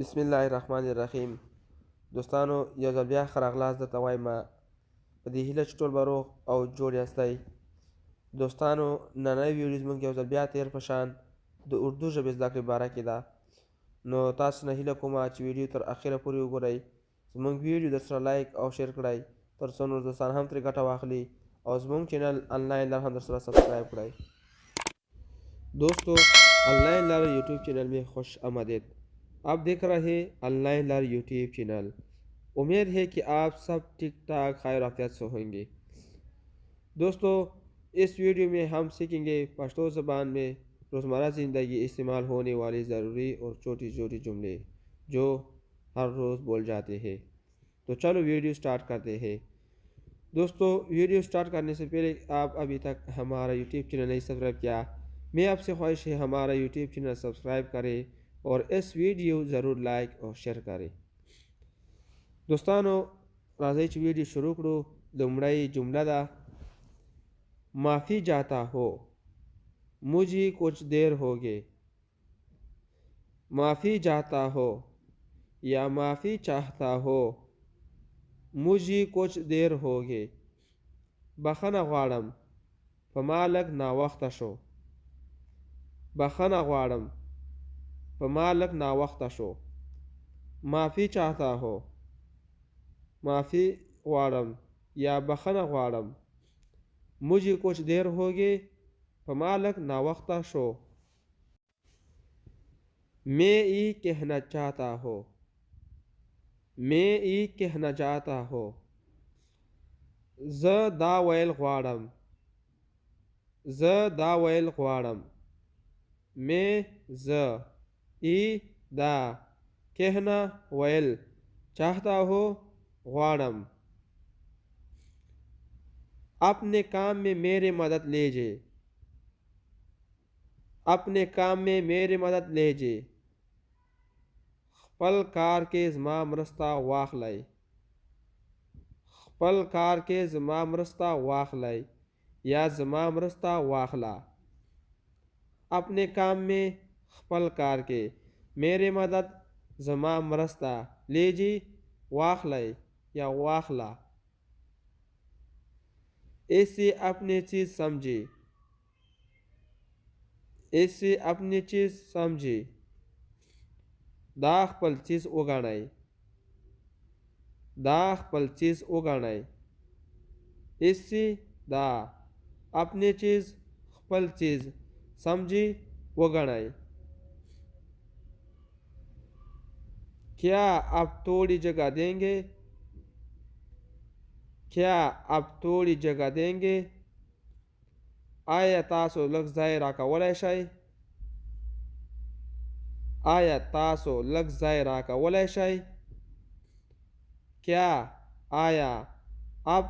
बिस्मिल्लाहिर्रहमानिर्रहीम। दोस्तانو یو ځل بیا ښه راغلاست درته وایم په دې هیله چې ټول به روغ او جوړ یاستئ. دوستانو نننۍ ویډیو زموږ یو ځل بیا تیر په شان د اردو ژبې زده کړې باره کې ده، نو تاسو نه هیله کومه چې ویډیو تر اخره پورې وګورئ. زموږ ویډیو درسره لایک او شیر کړئ تر څو نور دوستان هم ترې ګټه واخلي او زموږ چینل آنلاین لر هم درسره سبسکرائب کړئ. दोस्तों ऑनलाइन लर्न यूट्यूब चैनल में खुश आमदीद। आप देख रहे हैं ऑनलाइन लर्न यूट्यूब चैनल। उम्मीद है कि आप सब ठीक ठाक खैर आफियत से होंगे। दोस्तों इस वीडियो में हम सीखेंगे पश्तो ज़बान में रोज़मर्रा ज़िंदगी इस्तेमाल होने वाले ज़रूरी और छोटी छोटी जुमले जो हर रोज़ बोल जाते हैं। तो चलो वीडियो स्टार्ट करते हैं। दोस्तों वीडियो स्टार्ट करने से पहले आप अभी तक हमारा यूट्यूब चैनल नहीं सब्सक्राइब किया, मैं आपसे ख्वाहिश है हमारा यूट्यूब चैनल सब्सक्राइब करें और इस वीडियो ज़रूर लाइक और शेयर करें। दोस्तों राज़ी वीडियो शुरू करो। लुमड़ाई जुमला दा माफ़ी जाता हो, मुझे कुछ देर हो गए। माफ़ी जाता हो या माफ़ी चाहता हो, मुझे कुछ देर हो गए। बखना غواړم په ما لږ ناوخته شو. बखना غواړم په ما لږ ناوخته شو. معافی چاہتا हो, معافی غواړم یا بخنه غواړم. मुझे कुछ देर हो गए په ما لږ ناوخته شو. मैं ये कहना चाहता हो, मैं ये कहना चाहता हो. زه دا ویل غواړم, زه دا ویل غواړم. मैं زه ای دا कहना ویل चाहता हो غواړم. अपने काम में मेरी मदद लीजिए, अपने काम में मेरी मदद लीजिए. خپل کار کې زما مرسته واخلئ, خپل کار کې زما مرسته واخلئ یا زما مرسته واخلا. अपने काम में خپل کار کې मेरी मदद زما مرسته लीजिए واخلئ या واخلا. ऐसे अपनी चीज़ समझे, ऐसे अपनी चीज़ समझे. دا خپل چیز وګڼئ, دا خپل چیز وګڼئ. ऐसे دا अपनी चीज़ خپل چیز समझे وګڼئ. क्या आप थोड़ी जगह देंगे, क्या आप थोड़ी जगह देंगे. آیا تاسو لږ ځای راکولی شئ, آیا تاسو لږ ځای راکولی شئ. क्या آیا आप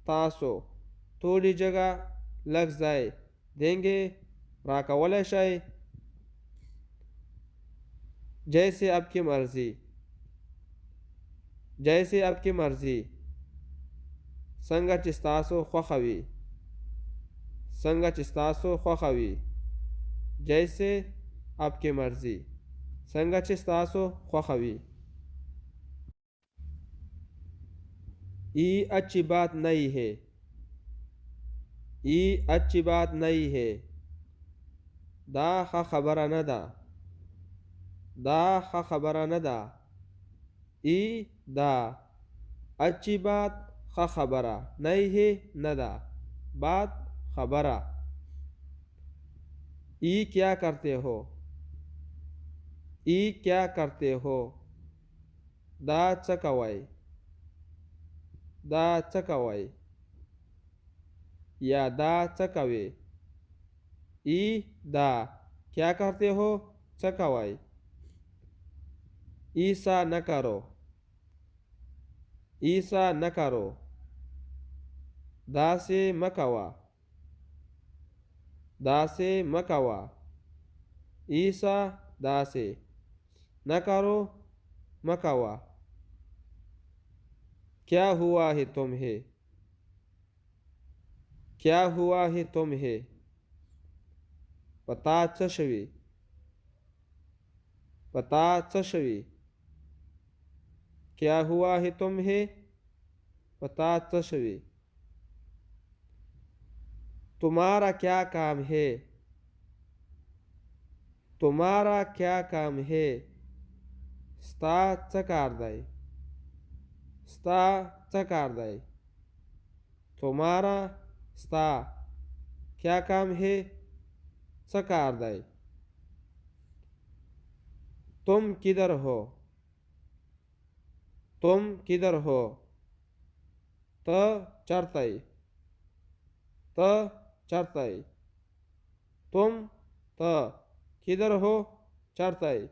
تاسو थोड़ी जगह लग ځای देंगे راکولی شئ. जैसे आपकी मर्जी, जैसे आपकी मर्जी. څنګه چې ستاسو خوښه وي, څنګه چې ستاسو خوښه وي. जैसे आपकी मर्जी, څنګه چې ستاسو خوښه وي. ये अच्छी बात नहीं है, ये अच्छी बात नहीं है. دا ښه خبره نه ده, دا ښه خبره نه ده. ای دا अच्छी बात ښه خبره, नहीं है نه ده, बात خبره. ये क्या करते हो, ये क्या करते हो. دا څه کوئ, دا څه کوئ یا دا څه کوئ. ای دا क्या करते हो څه کوئ. ایسا نہ کرو, ایسا نہ کرو. داسې مه کوه, داسې مه کوه. ایسا داسې, نہ کرو مه کوه. क्या हुआ है तुम्हें, क्या हुआ है तुम्हें. پتا څه شوي, پتا څه شوي. क्या हुआ है तुम्हें, पता चशवे। तुम्हारा क्या काम है, तुम्हारा क्या काम है, स्ता चकारदाय, स्ता चकारदाय। तुम्हारा स्ता क्या काम है, चकारदाय। तुम किधर हो, तुम किधर हो, त चरतय, त चरतय। तुम त किधर हो, चरतय।